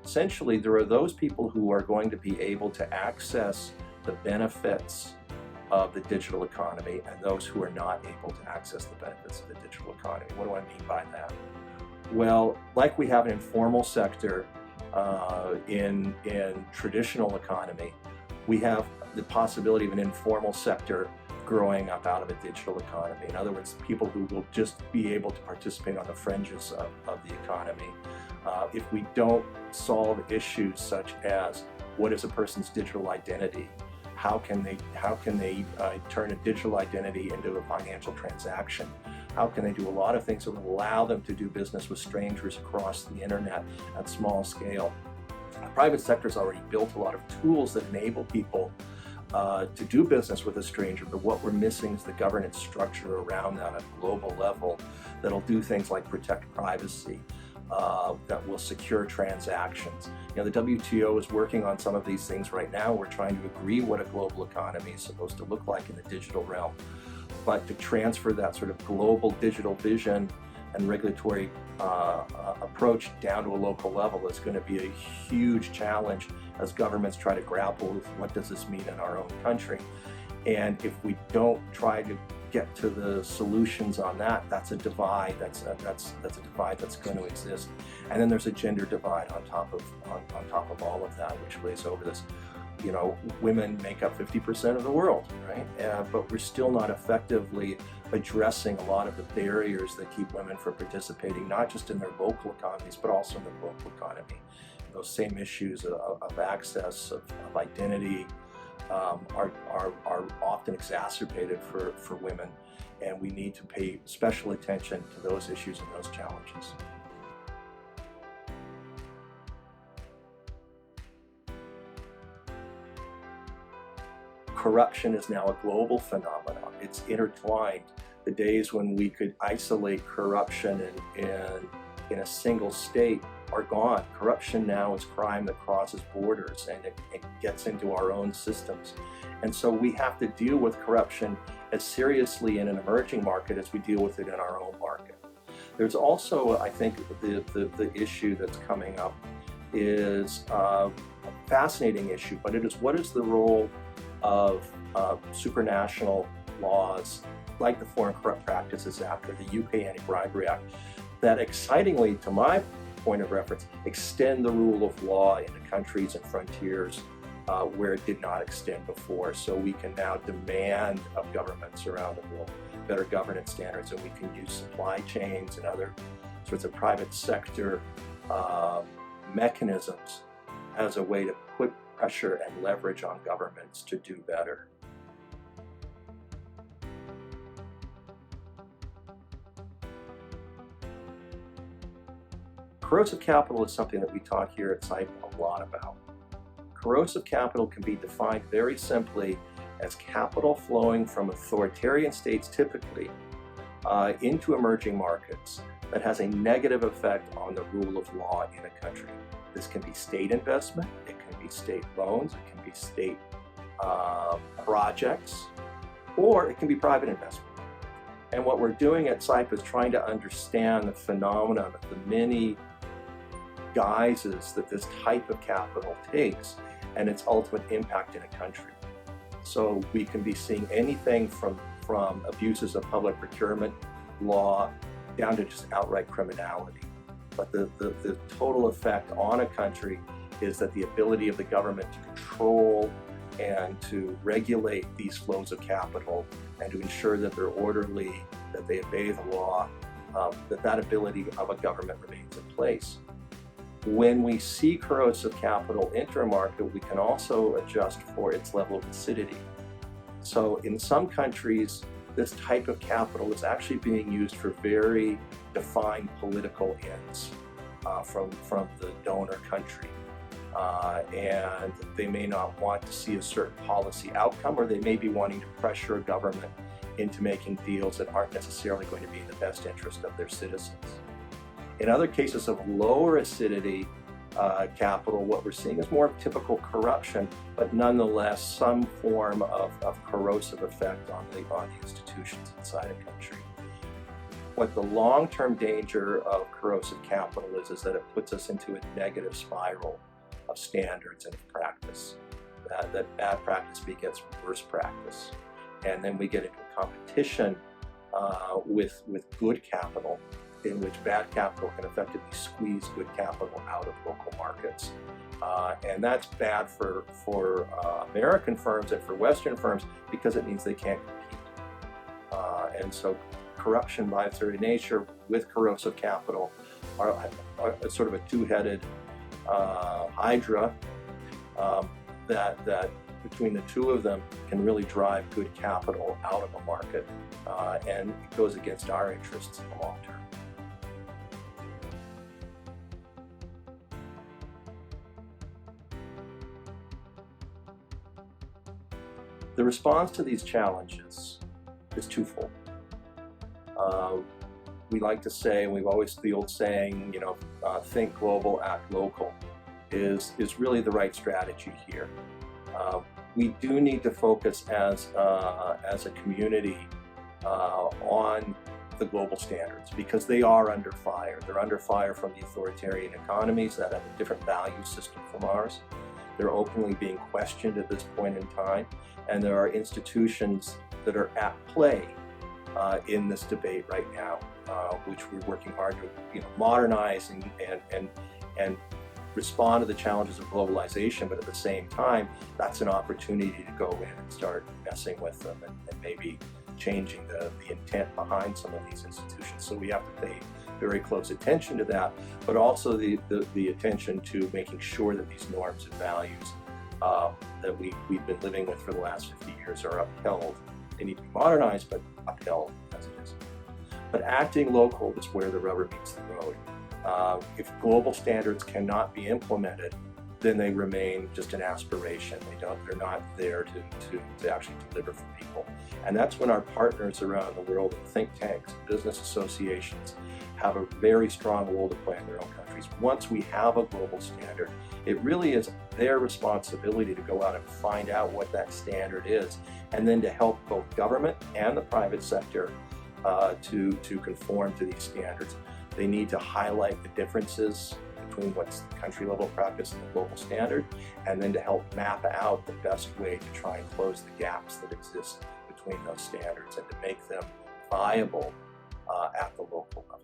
essentially there are those people who are going to be able to access the benefits of the digital economy and those who are not able to access the benefits of the digital economy. What do I mean by that? Well, like we have an informal sector in traditional economy, we have the possibility of an informal sector growing up out of a digital economy. In other words, people who will just be able to participate on the fringes of the economy. If we don't solve issues such as what is a person's digital identity, how can they turn a digital identity into a financial transaction? How can they do a lot of things that will allow them to do business with strangers across the internet at small scale? The private sector has already built a lot of tools that enable people to do business with a stranger, but what we're missing is the governance structure around that at a global level that'll do things like protect privacy, that will secure transactions. You know, the WTO is working on some of these things right now. We're trying to agree what a global economy is supposed to look like in the digital realm, but to transfer that sort of global digital vision and regulatory approach down to a local level is going to be a huge challenge as governments try to grapple with what does this mean in our own country. And if we don't try to get to the solutions on that, that's a divide. That's a divide that's going to exist. And then there's a gender divide on top of all of that, which lays over this. You know, women make up 50% of the world, right? But we're still not effectively addressing a lot of the barriers that keep women from participating, not just in their local economies, but also in the global economy. Those same issues of access, of identity, are often exacerbated for women, and we need to pay special attention to those issues and those challenges. Corruption is now a global phenomenon. It's intertwined. The days when we could isolate corruption in a single state are gone. Corruption now is crime that crosses borders, and it gets into our own systems. And so we have to deal with corruption as seriously in an emerging market as we deal with it in our own market. There's also, I think, the issue that's coming up is a fascinating issue, but it is what is the role of supranational laws like the Foreign Corrupt Practices Act or the UK Anti-Bribery Act that, excitingly to my point of reference, extend the rule of law into countries and frontiers where it did not extend before. So we can now demand of governments around the world better governance standards, and we can use supply chains and other sorts of private sector mechanisms as a way to put pressure and leverage on governments to do better. Corrosive capital is something that we talk here at CIPE a lot about. Corrosive capital can be defined very simply as capital flowing from authoritarian states typically into emerging markets that has a negative effect on the rule of law in a country. This can be state investment, it can be state loans, it can be state projects, or it can be private investment. And what we're doing at CIPE is trying to understand the phenomenon of the many guises that this type of capital takes and its ultimate impact in a country. So we can be seeing anything from abuses of public procurement law down to just outright criminality. But the total effect on a country is that the ability of the government to control and to regulate these flows of capital and to ensure that they're orderly, that they obey the law, that ability of a government remains in place. When we see corrosive capital enter a market, we can also adjust for its level of acidity. So in some countries, this type of capital is actually being used for very defined political ends from the donor country. And they may not want to see a certain policy outcome, or they may be wanting to pressure a government into making deals that aren't necessarily going to be in the best interest of their citizens. In other cases of lower acidity capital, what we're seeing is more typical corruption, but nonetheless some form of corrosive effect on the institutions inside a country. what the long-term danger of corrosive capital is that it puts us into a negative spiral of standards and of practice. That bad practice begets worse practice. And then we get into a competition with good capital, in which bad capital can effectively squeeze good capital out of local markets. And that's bad for American firms and for Western firms because it means they can't compete. And so corruption by its very nature with corrosive capital are sort of a two-headed hydra that between the two of them can really drive good capital out of a market, and it goes against our interests in the long term. The response to these challenges is twofold. We like to say, and we've always, the old saying, think global, act local, is really the right strategy here. We do need to focus as a community on the global standards because they are under fire. They're under fire from the authoritarian economies that have a different value system from ours. They're openly being questioned at this point in time, and there are institutions that are at play in this debate right now, which we're working hard to modernize and respond to the challenges of globalization, but at the same time, that's an opportunity to go in and start messing with them and maybe changing the intent behind some of these institutions. So we have to pay very close attention to that, but also the attention to making sure that these norms and values that we've been living with for the last 50 years are upheld. They need to be modernized, but upheld as it is. But acting local is where the rubber meets the road. If global standards cannot be implemented, then they remain just an aspiration. They're not there to actually deliver for people. And that's when our partners around the world, think tanks, business associations, have a very strong role to play in their own countries. Once we have a global standard, it really is their responsibility to go out and find out what that standard is, and then to help both government and the private sector to conform to these standards. They need to highlight the differences between what's country level practice and the global standard, and then to help map out the best way to try and close the gaps that exist between those standards and to make them viable at the local level.